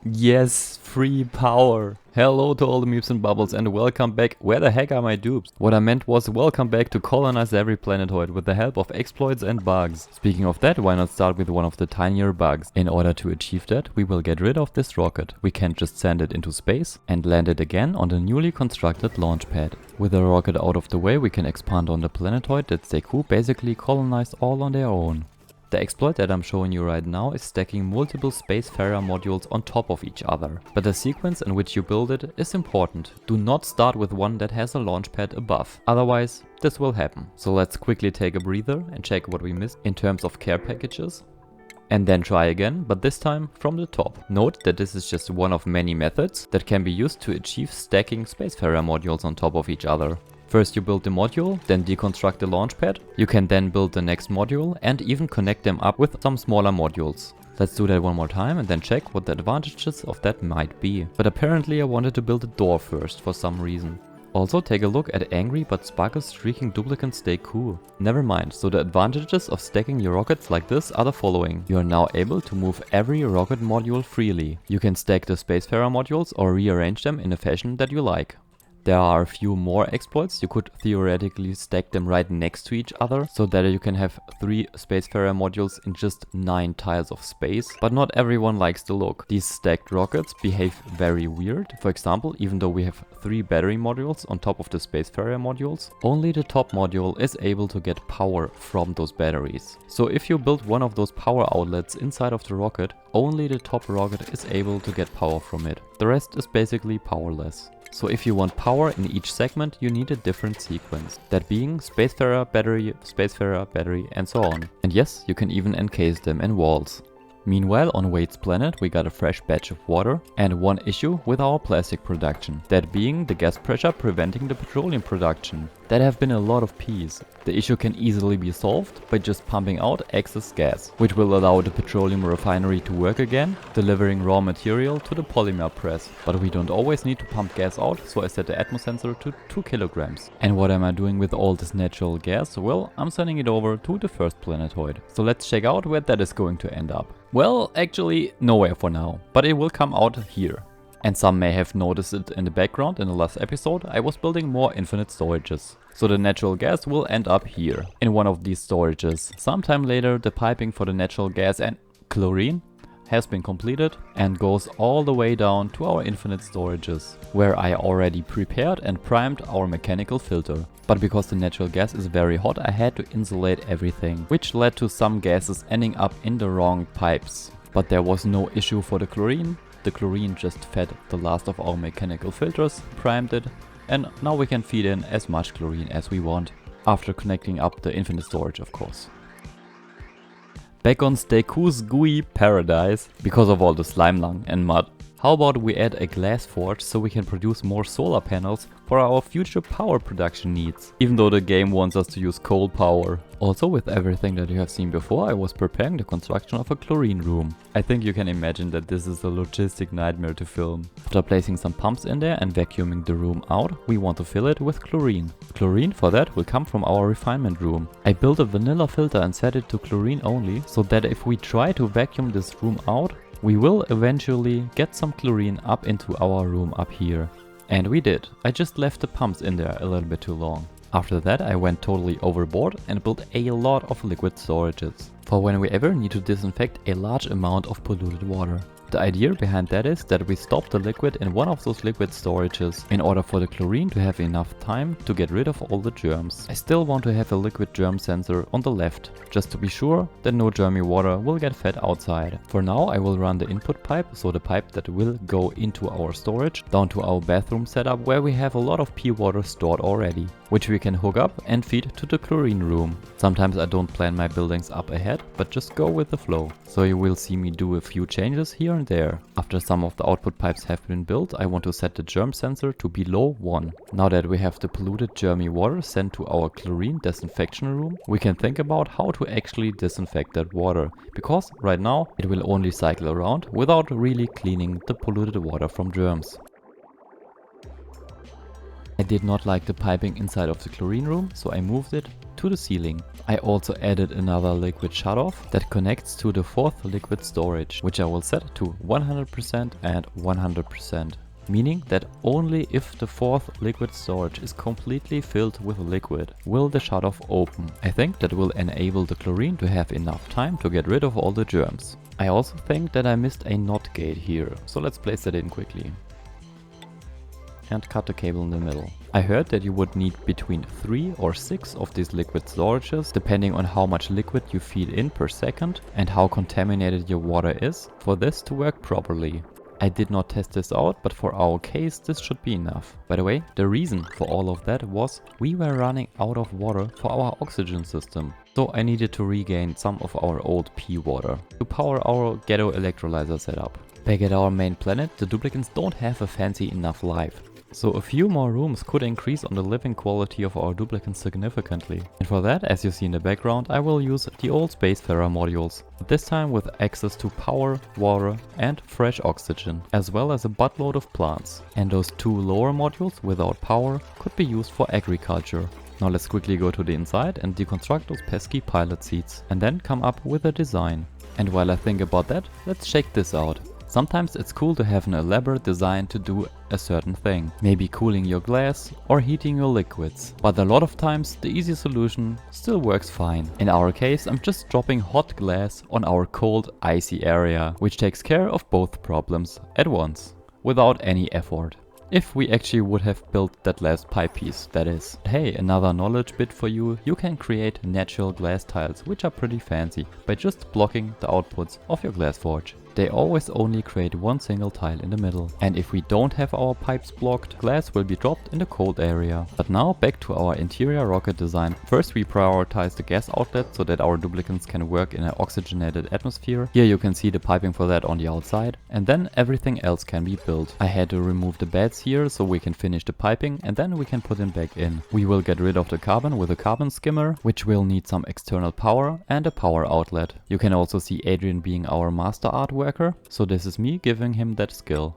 Yes, free power. Hello to all the meeps and bubbles and welcome back. Where the heck are my dupes? What I meant was welcome back to colonize every planetoid with the help of exploits and bugs. Speaking of that, why not start with one of the tinier bugs? In order to achieve that, we will get rid of this rocket. We can't just send it into space and land it again on the newly constructed launch pad. With the rocket out of the way, we can expand on the planetoid that Steakoos basically colonized all on their own. The exploit that I'm showing you right now is stacking multiple Spacefarer modules on top of each other. But the sequence in which you build it is important. Do not start with one that has a launch pad above. Otherwise, this will happen. So let's quickly take a breather and check what we missed in terms of care packages. And then try again, but this time from the top. Note that this is just one of many methods that can be used to achieve stacking Spacefarer modules on top of each other. First you build the module, then deconstruct the launch pad. You can then build the next module and even connect them up with some smaller modules. Let's do that one more time and then check what the advantages of that might be. But apparently I wanted to build a door first for some reason. Also take a look at angry but sparkle streaking duplicant Steakoos. Never mind, so the advantages of stacking your rockets like this are the following. You are now able to move every rocket module freely. You can stack the Spacefarer modules or rearrange them in a fashion that you like. There are a few more exploits. You could theoretically stack them right next to each other so that you can have 3 Spacefarer modules in just 9 tiles of space. But not everyone likes the look. These stacked rockets behave very weird. For example, even though we have 3 battery modules on top of the Spacefarer modules, only the top module is able to get power from those batteries. So if you build one of those power outlets inside of the rocket, only the top rocket is able to get power from it. The rest is basically powerless. So if you want power in each segment, you need a different sequence. That being Spacefarer, battery, and so on. And yes, you can even encase them in walls. Meanwhile, on Wade's planet, we got a fresh batch of water and one issue with our plastic production. That being the gas pressure preventing the petroleum production. There have been a lot of P's. The issue can easily be solved by just pumping out excess gas, which will allow the petroleum refinery to work again, delivering raw material to the polymer press. But we don't always need to pump gas out, so I set the atmo sensor to 2 kilograms. And what am I doing with all this natural gas? Well, I'm sending it over to the first planetoid. So let's check out where that is going to end up. Well, actually nowhere for now, but it will come out here. And some may have noticed it in the background in the last episode, I was building more infinite storages. So the natural gas will end up here, in one of these storages. Sometime later the piping for the natural gas and chlorine has been completed and goes all the way down to our infinite storages, where I already prepared and primed our mechanical filter. But because the natural gas is very hot, I had to insulate everything, which led to some gases ending up in the wrong pipes. But there was no issue for the chlorine. The chlorine just fed the last of our mechanical filters, primed it, and now we can feed in as much chlorine as we want, after connecting up the infinite storage of course. Back on Steakoos gooey paradize, because of all the slime lung and mud. How about we add a glass forge so we can produce more solar panels for our future power production needs, even though the game wants us to use coal power. Also, with everything that you have seen before, I was preparing the construction of a chlorine room. I think you can imagine that this is a logistic nightmare to film. After placing some pumps in there and vacuuming the room out, we want to fill it with chlorine. Chlorine for that will come from our refinement room. I built a vanilla filter and set it to chlorine only, so that if we try to vacuum this room out, we will eventually get some chlorine up into our room up here. And we did. I just left the pumps in there a little bit too long. After that I went totally overboard and built a lot of liquid storages, for when we ever need to disinfect a large amount of polluted water. The idea behind that is that we stop the liquid in one of those liquid storages in order for the chlorine to have enough time to get rid of all the germs. I still want to have a liquid germ sensor on the left, just to be sure that no germy water will get fed outside. For now I will run the input pipe, so the pipe that will go into our storage, down to our bathroom setup where we have a lot of pee water stored already, which we can hook up and feed to the chlorine room. Sometimes I don't plan my buildings up ahead, but just go with the flow. So you will see me do a few changes here and there. After some of the output pipes have been built, I want to set the germ sensor to below 1. Now that we have the polluted germy water sent to our chlorine disinfection room, we can think about how to actually disinfect that water, because right now it will only cycle around without really cleaning the polluted water from germs. I did not like the piping inside of the chlorine room, so I moved it to the ceiling. I also added another liquid shutoff that connects to the fourth liquid storage, which I will set to 100% and 100%. Meaning that only if the fourth liquid storage is completely filled with liquid will the shutoff open. I think that will enable the chlorine to have enough time to get rid of all the germs. I also think that I missed a NOT gate here, so let's place that in quickly. And cut the cable in the middle. I heard that you would need between 3 or 6 of these liquid storages, depending on how much liquid you feed in per second and how contaminated your water is, for this to work properly. I did not test this out, but for our case this should be enough. By the way, the reason for all of that was we were running out of water for our oxygen system. So I needed to regain some of our old pea water to power our ghetto electrolyzer setup. Back at our main planet, the duplicants don't have a fancy enough life. So a few more rooms could increase on the living quality of our duplicants significantly. And for that, as you see in the background, I will use the old Spacefarer modules. This time with access to power, water and fresh oxygen, as well as a buttload of plants. And those 2 lower modules without power could be used for agriculture. Now let's quickly go to the inside and deconstruct those pesky pilot seats, and then come up with a design. And while I think about that, let's check this out. Sometimes it's cool to have an elaborate design to do a certain thing, maybe cooling your glass or heating your liquids. But a lot of times the easy solution still works fine. In our case, I'm just dropping hot glass on our cold, icy area, which takes care of both problems at once, without any effort. If we actually would have built that last pipe piece, that is. Hey, another knowledge bit for you, you can create natural glass tiles, which are pretty fancy, by just blocking the outputs of your glass forge. They always only create one single tile in the middle. And if we don't have our pipes blocked, glass will be dropped in the cold area. But now back to our interior rocket design. First we prioritize the gas outlet so that our duplicants can work in an oxygenated atmosphere. Here you can see the piping for that on the outside. And then everything else can be built. I had to remove the beds here so we can finish the piping and then we can put them back in. We will get rid of the carbon with a carbon skimmer, which will need some external power and a power outlet. You can also see Adrian being our master artwork worker, so this is me giving him that skill.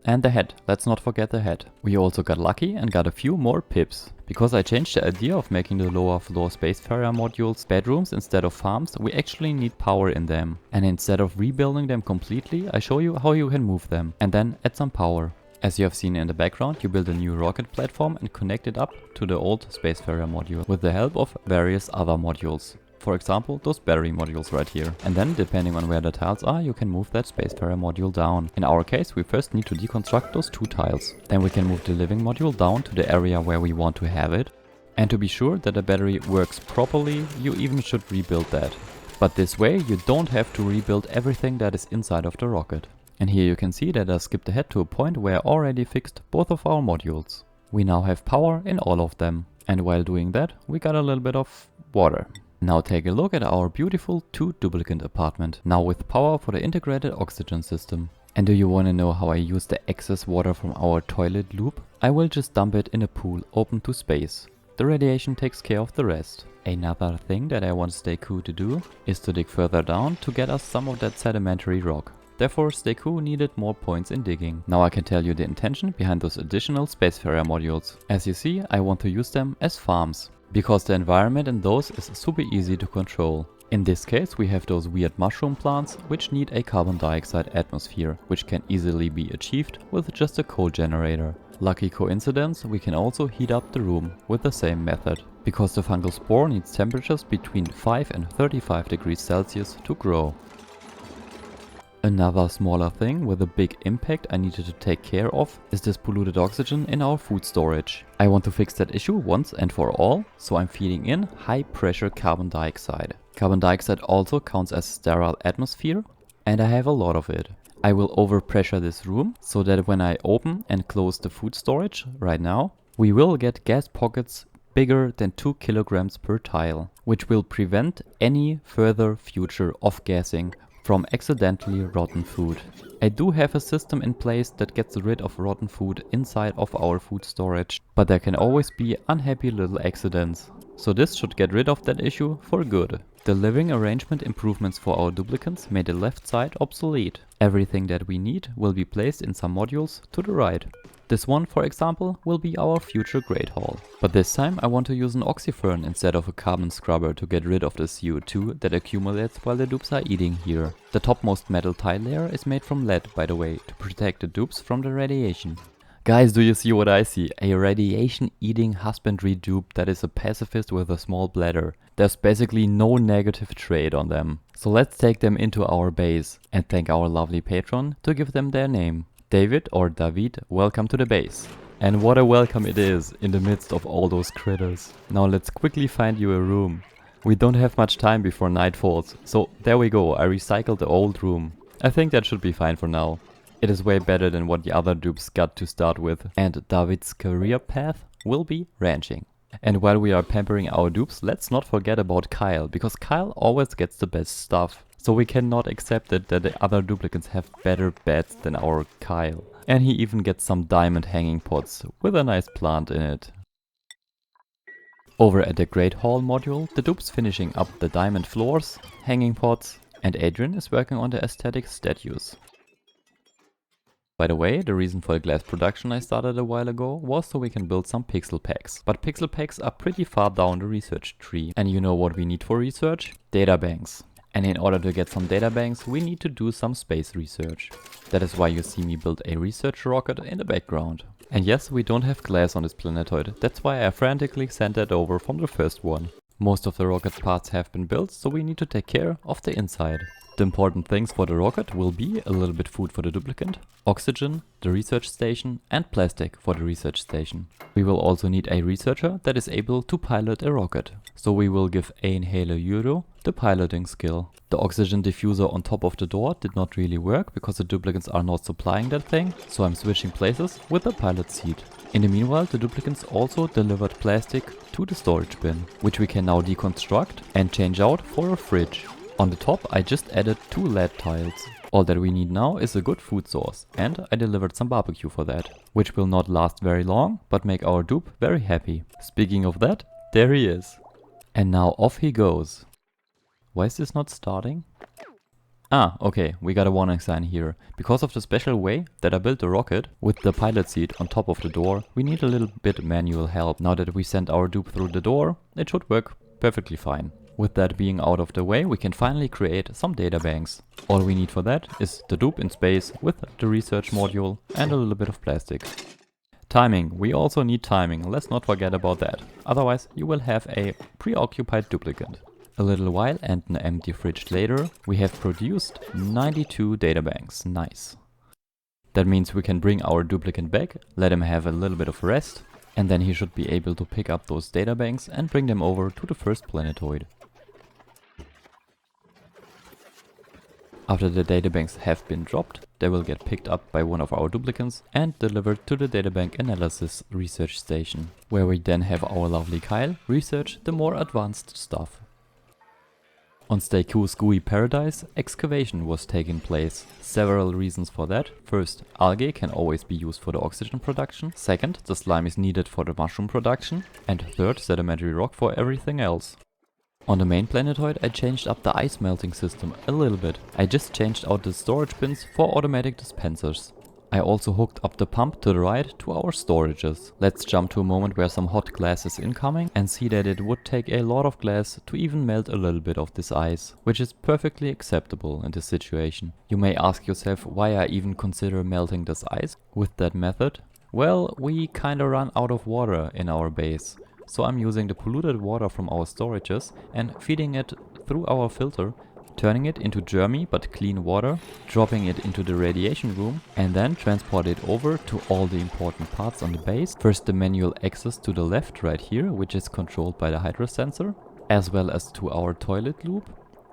And the head, let's not forget the head. We also got lucky and got a few more pips. Because I changed the idea of making the lower floor Spacefarer modules bedrooms instead of farms, we actually need power in them. And instead of rebuilding them completely, I show you how you can move them and then add some power. As you have seen in the background, you build a new rocket platform and connect it up to the old Spacefarer module with the help of various other modules. For example, those battery modules right here. And then, depending on where the tiles are, you can move that Spacefarer module down. In our case, we first need to deconstruct those 2 tiles. Then we can move the living module down to the area where we want to have it. And to be sure that the battery works properly, you even should rebuild that. But this way, you don't have to rebuild everything that is inside of the rocket. And here you can see that I skipped ahead to a point where I already fixed both of our modules. We now have power in all of them. And while doing that, we got a little bit of water. Now take a look at our beautiful 2 duplicant apartment, now with power for the integrated oxygen system. And do you want to know how I use the excess water from our toilet loop? I will just dump it in a pool open to space. The radiation takes care of the rest. Another thing that I want Steakoos to do is to dig further down to get us some of that sedimentary rock. Therefore Steakoos needed more points in digging. Now I can tell you the intention behind those additional Spacefarer modules. As you see, I want to use them as farms. Because the environment in those is super easy to control. In this case we have those weird mushroom plants which need a carbon dioxide atmosphere, which can easily be achieved with just a coal generator. Lucky coincidence, we can also heat up the room with the same method. Because the fungal spore needs temperatures between 5 and 35 degrees Celsius to grow. Another smaller thing with a big impact I needed to take care of is this polluted oxygen in our food storage. I want to fix that issue once and for all, so I'm feeding in high pressure carbon dioxide. Carbon dioxide also counts as sterile atmosphere, and I have a lot of it. I will overpressure this room so that when I open and close the food storage right now, we will get gas pockets bigger than 2 kilograms per tile, which will prevent any further future off-gassing from accidentally rotten food. I do have a system in place that gets rid of rotten food inside of our food storage, but there can always be unhappy little accidents. So this should get rid of that issue for good. The living arrangement improvements for our duplicants made the left side obsolete. Everything that we need will be placed in some modules to the right. This one, for example, will be our future greathall. But this time I want to use an oxyfern instead of a carbon scrubber to get rid of the CO2 that accumulates while the dupes are eating here. The topmost metal tile layer is made from lead, by the way, to protect the dupes from the radiation. Guys, do you see what I see? A radiation-eating husbandry dupe that is a pacifist with a small bladder. There's basically no negative trait on them. So let's take them into our base and thank our lovely patron to give them their name. David or Dawid, welcome to the base. And what a welcome it is in the midst of all those critters. Now let's quickly find you a room. We don't have much time before night falls, so there we go, I recycled the old room. I think that should be fine for now. It is way better than what the other dupes got to start with, and Dawid's career path will be ranching. And while we are pampering our dupes, let's not forget about Kyle, because Kyle always gets the best stuff. So we cannot accept it that the other duplicants have better beds than our Kyle. And he even gets some diamond hanging pots with a nice plant in it. Over at the greathall module, the dupes finishing up the diamond floors, hanging pots, and Adrian is working on the aesthetic statues. By the way, the reason for the Glas Production I started a while ago was so we can build some pixel packs. But pixel packs are pretty far down the research tree. And you know what we need for research? Databanks. And in order to get some databanks, we need to do some space research. That is why you see me build a research rocket in the background. And yes, we don't have glass on this planetoid. That's why I frantically sent that over from the first one. Most of the rocket parts have been built, so we need to take care of the inside. The important things for the rocket will be a little bit food for the duplicant, oxygen, the research station, and plastic for the research station. We will also need a researcher that is able to pilot a rocket. So we will give Inhaler Euro the piloting skill. The oxygen diffuser on top of the door did not really work because the duplicants are not supplying that thing, so I'm switching places with the pilot seat. In the meanwhile, the duplicants also delivered plastic to the storage bin, which we can now deconstruct and change out for a fridge. On the top I just added 2 lead tiles. All that we need now is a good food source, and I delivered some barbecue for that, which will not last very long, but make our dupe very happy. Speaking of that, there he is. And now off he goes. Why is this not starting? Ah, okay, we got a warning sign here. Because of the special way that I built the rocket, with the pilot seat on top of the door, we need a little bit manual help. Now that we sent our dupe through the door, it should work perfectly fine. With that being out of the way, we can finally create some databanks. All we need for that is the dupe in space with the research module and a little bit of plastic. Timing. We also need timing, let's not forget about that. Otherwise you will have a preoccupied duplicant. A little while and an empty fridge later, we have produced 92 databanks. Nice. That means we can bring our duplicant back, let him have a little bit of rest, and then he should be able to pick up those databanks and bring them over to the first planetoid. After the databanks have been dropped, they will get picked up by one of our duplicants and delivered to the databank analysis research station, where we then have our lovely Kyle research the more advanced stuff. On Steakoos gooey paradize, excavation was taking place. Several reasons for that. First, algae can always be used for the oxygen production. Second, the slime is needed for the mushroom production. And third, sedimentary rock for everything else. On the main planetoid I changed up the ice melting system a little bit. I just changed out the storage bins for automatic dispensers. I also hooked up the pump to the right to our storages. Let's jump to a moment where some hot glass is incoming and see that it would take a lot of glass to even melt a little bit of this ice, which is perfectly acceptable in this situation. You may ask yourself why I even consider melting this ice with that method. Well, we kinda run out of water in our base. So I'm using the polluted water from our storages and feeding it through our filter, turning it into germy but clean water, dropping it into the radiation room, and then transport it over to all the important parts on the base. First the manual access to the left right here, which is controlled by the hydro sensor, as well as to our toilet loop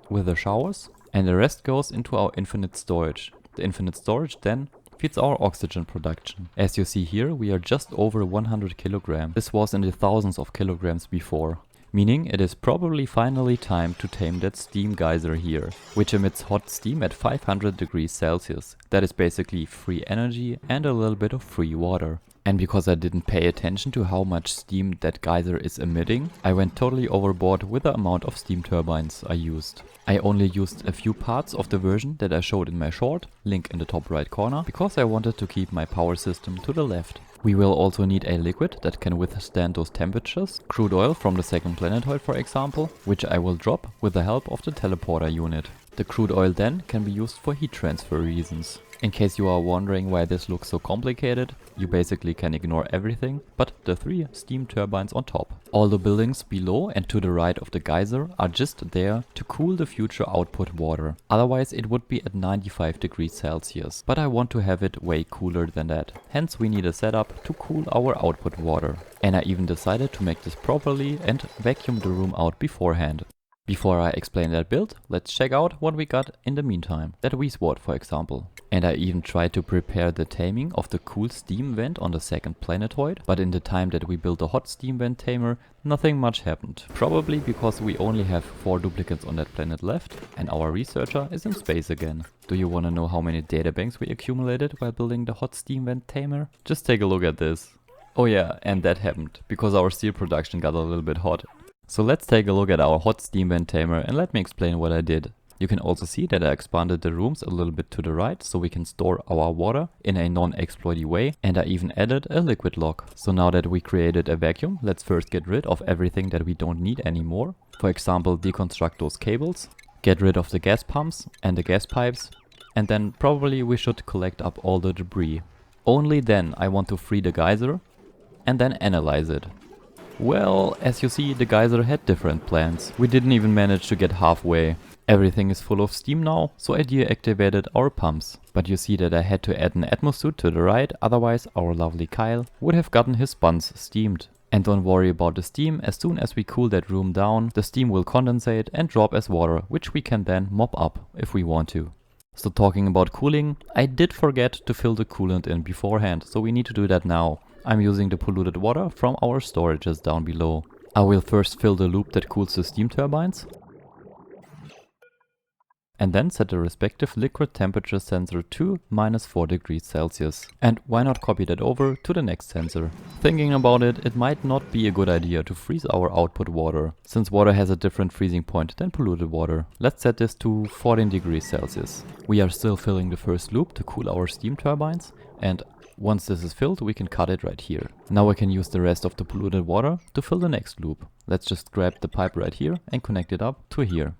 with the showers, and the rest goes into our infinite storage. The infinite storage then feeds our oxygen production. As you see here, we are just over 100 kilograms. This was in the thousands of kilograms before. Meaning it is probably finally time to tame that steam geyser here, which emits hot steam at 500 degrees Celsius. That is basically free energy and a little bit of free water. And because I didn't pay attention to how much steam that geyser is emitting, I went totally overboard with the amount of steam turbines I used. I only used a few parts of the version that I showed in my short, link in the top right corner, because I wanted to keep my power system to the left. We will also need a liquid that can withstand those temperatures, crude oil from the second planetoid for example, which I will drop with the help of the teleporter unit. The crude oil then can be used for heat transfer reasons. In case you are wondering why this looks so complicated, you basically can ignore everything but the 3 steam turbines on top. All the buildings below and to the right of the geyser are just there to cool the future output water. Otherwise it would be at 95 degrees Celsius, but I want to have it way cooler than that. Hence we need a setup to cool our output water. And I even decided to make this properly and vacuum the room out beforehand. Before I explain that build, let's check out what we got in the meantime. That WeSWAT for example. And I even tried to prepare the taming of the cool steam vent on the second planetoid, but in the time that we built the hot steam vent tamer, nothing much happened. Probably because we only have 4 duplicants on that planet left and our researcher is in space again. Do you wanna know how many databanks we accumulated while building the hot steam vent tamer? Just take a look at this. Oh yeah, and that happened, because our steel production got a little bit hot. So let's take a look at our hot steam vent tamer and let me explain what I did. You can also see that I expanded the rooms a little bit to the right so we can store our water in a non-exploity way, and I even added a liquid lock. So now that we created a vacuum, let's first get rid of everything that we don't need anymore. For example, deconstruct those cables, get rid of the gas pumps and the gas pipes, and then probably we should collect up all the debris. Only then I want to free the geyser and then analyze it. Well, as you see, the geyser had different plans. We didn't even manage to get halfway. Everything is full of steam now, so I deactivated our pumps. But you see that I had to add an atmosuit to the right, otherwise our lovely Kyle would have gotten his buns steamed. And don't worry about the steam, as soon as we cool that room down, the steam will condensate and drop as water, which we can then mop up if we want to. So talking about cooling, I did forget to fill the coolant in beforehand, so we need to do that now. I'm using the polluted water from our storages down below. I will first fill the loop that cools the steam turbines. And then set the respective liquid temperature sensor to -4 degrees Celsius. And why not copy that over to the next sensor? Thinking about it, it might not be a good idea to freeze our output water, since water has a different freezing point than polluted water. Let's set this to 14 degrees Celsius. We are still filling the first loop to cool our steam turbines, and once this is filled, we can cut it right here. Now I can use the rest of the polluted water to fill the next loop. Let's just grab the pipe right here and connect it up to here.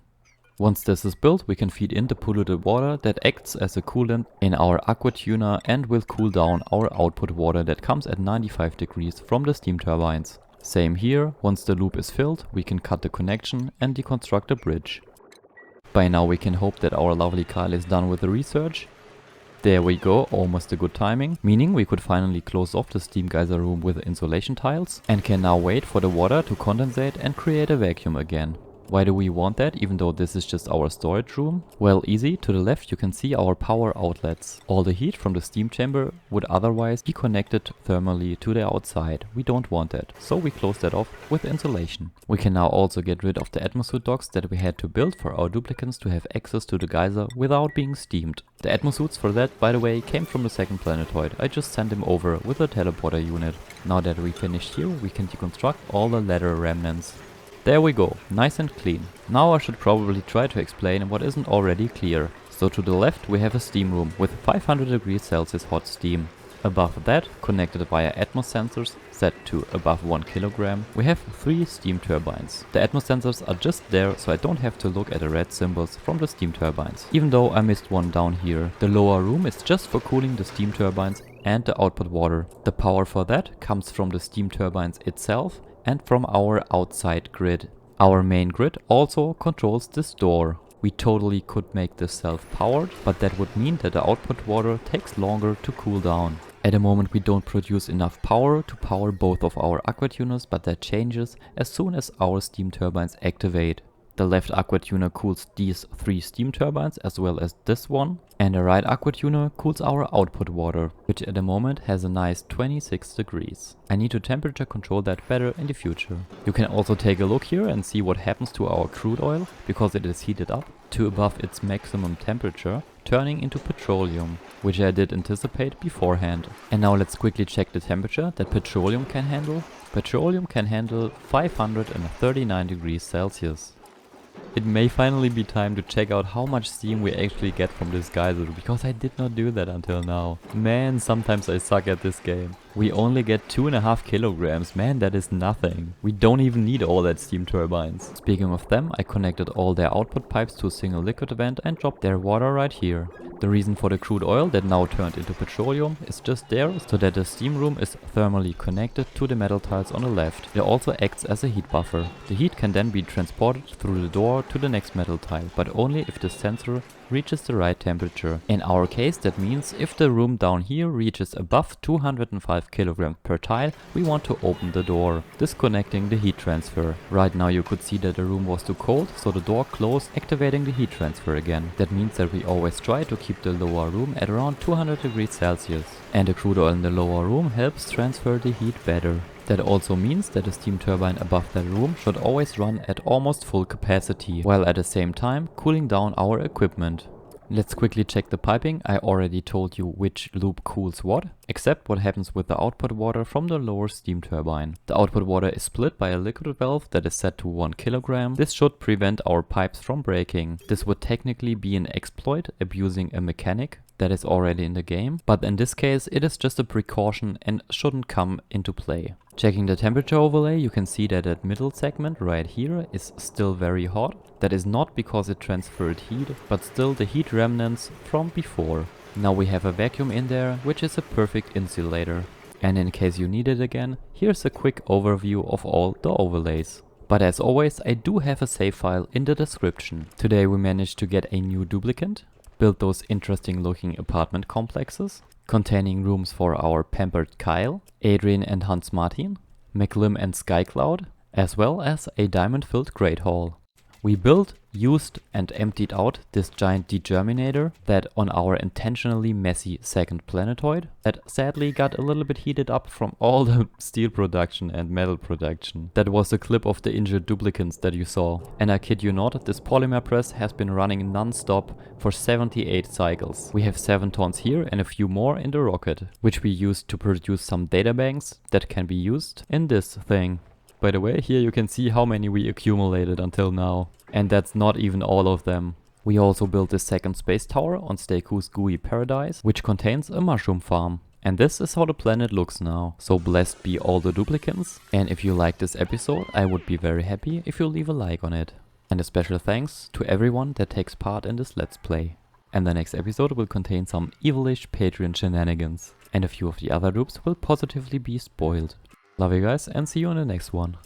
Once this is built, we can feed in the polluted water that acts as a coolant in our aqua tuner and will cool down our output water that comes at 95 degrees from the steam turbines. Same here, once the loop is filled, we can cut the connection and deconstruct the bridge. By now we can hope that our lovely Kyle is done with the research. There we go, almost a good timing, meaning we could finally close off the steam geyser room with insulation tiles and can now wait for the water to condensate and create a vacuum again. Why do we want that, even though this is just our storage room? Well, easy. To the left you can see our power outlets. All the heat from the steam chamber would otherwise be connected thermally to the outside. We don't want that, so we close that off with insulation. We can now also get rid of the atmosuit docks that we had to build for our duplicants to have access to the geyser without being steamed. The atmosuits for that, by the way, came from the second planetoid. I just sent them over with a teleporter unit. Now that we finished here, we can deconstruct all the ladder remnants. There we go, nice and clean. Now I should probably try to explain what isn't already clear. So to the left we have a steam room with 500 degrees Celsius hot steam. Above that, connected via Atmos sensors set to above 1 kilogram, we have 3 steam turbines. The Atmos sensors are just there, so I don't have to look at the red symbols from the steam turbines. Even though I missed one down here. The lower room is just for cooling the steam turbines and the output water. The power for that comes from the steam turbines itself and from our outside grid. Our main grid also controls this door. We totally could make this self-powered, but that would mean that the output water takes longer to cool down. At the moment we don't produce enough power to power both of our aqua tuners, but that changes as soon as our steam turbines activate. The left aqua tuner cools these 3 steam turbines as well as this one, and the right aqua tuner cools our output water, which at the moment has a nice 26 degrees. I need to temperature control that better in the future. You can also take a look here and see what happens to our crude oil, because it is heated up to above its maximum temperature. turning into petroleum, which I did anticipate beforehand. And now let's quickly check the temperature that petroleum can handle. Petroleum can handle 539 degrees Celsius. It may finally be time to check out how much steam we actually get from this geyser, because I did not do that until now. Man, sometimes I suck at this game. We only get 2.5 kilograms, man, that is nothing. We don't even need all that steam turbines. Speaking of them, I connected all their output pipes to a single liquid vent and dropped their water right here. The reason for the crude oil that now turned into petroleum is just there so that the steam room is thermally connected to the metal tiles on the left. It also acts as a heat buffer. The heat can then be transported through the door to the next metal tile, but only if the sensor reaches the right temperature. In our case, that means if the room down here reaches above 205 kilograms per tile, we want to open the door, disconnecting the heat transfer. Right now you could see that the room was too cold, so the door closed, activating the heat transfer again. That means that we always try to keep the lower room at around 200 degrees Celsius. And the crude oil in the lower room helps transfer the heat better. That also means that the steam turbine above that room should always run at almost full capacity, while at the same time cooling down our equipment. Let's quickly check the piping. I already told you which loop cools what, except what happens with the output water from the lower steam turbine. The output water is split by a liquid valve that is set to 1 kilogram. This should prevent our pipes from breaking. This would technically be an exploit abusing a mechanic that is already in the game, but in this case it is just a precaution and shouldn't come into play. Checking the temperature overlay, you can see that that middle segment right here is still very hot. That is not because it transferred heat, but still the heat remnants from before. Now we have a vacuum in there, which is a perfect insulator. And in case you need it again, here's a quick overview of all the overlays. But as always, I do have a save file in the description. Today we managed to get a new duplicant, build those interesting looking apartment complexes, containing rooms for our pampered Kyle, Adrian and Hans Martin, McLim and Skycloud, as well as a diamond-filled greathall. We built, used and emptied out this giant de-germinator that on our intentionally messy second planetoid that sadly got a little bit heated up from all the steel production and metal production. That was a clip of the injured duplicants that you saw. And I kid you not, this polymer press has been running non-stop for 78 cycles. We have 7 tons here and a few more in the rocket, which we used to produce some databanks that can be used in this thing. By the way, here you can see how many we accumulated until now. And that's not even all of them. We also built this second space tower on Steakoos gooey paradize, which contains a mushroom farm. And this is how the planet looks now. So blessed be all the duplicants. And if you like this episode, I would be very happy if you leave a like on it. And a special thanks to everyone that takes part in this Let's Play. And the next episode will contain some evilish Patreon shenanigans. And a few of the other dupes will positively be spoiled. Love you guys and see you in the next one.